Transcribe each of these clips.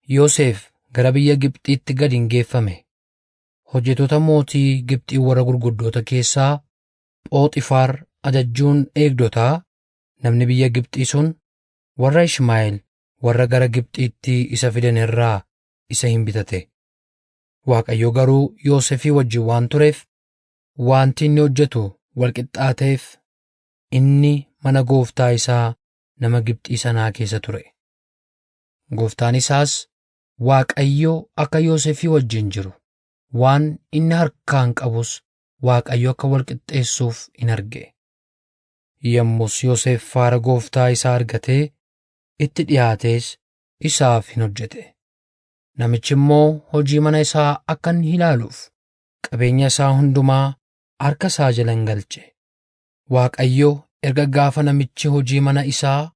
Yoosef gara biyya Gibxiitti gad hin geeffame. Hojjettoota mootii Gibxii warra gurguddoota keessaa Phooxifaar ajajjuun eegdotaa namni biyya Gibxii sun warra Ishmaa'eel warra gara Gibxiitti isa fidan irraa isa hin bitate. Waaqayyo garuu Yoosefii wajjin waan tureef wanti inni hojjetu wal qixxaateef inni mana gooftaa isaa nama Gibxii sanaa keessa ture. Gooftaan isaas Waaqayyo akka Yoosefii wajjin jiru waan inni harkaan qabus Waaqayyo akka wal qixxeessuuf in arge. Yommus Yoosef faara gooftaa isaa argatee itti dhiyaatees isaaf hin hojjete. Namichi immoo hojii mana isaa akka inni ilaaluuf qabeenya isaa hundumaa harka isaa jala in galche. Waaqayyo erga gaafa namichi hojii mana isaa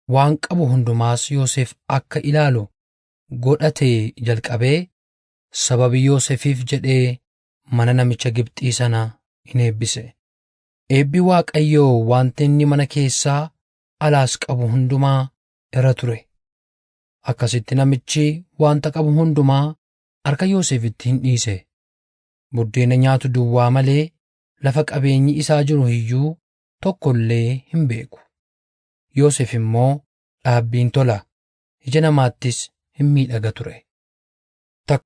waan qabu hundumaas Yoosef akka ilaalu godhatee jalqabee sababii Yoosefiif jedhee mana namicha Gibxii sana in eebbise. Eebbi Waaqayyoo wanta inni mana keessaa alaas qabu hundumaa irra ture. Akkasitti namichi wanta qabu hundumaa harka Yoosefitti hin dhiise. Buddeena nyaatu duwwaa malee lafa qabeenyi isaa jiru iyyuu tokko illee hin beeku. Yoosef immoo dhaabbiin tola, ija namaattis hin miidhaga ture.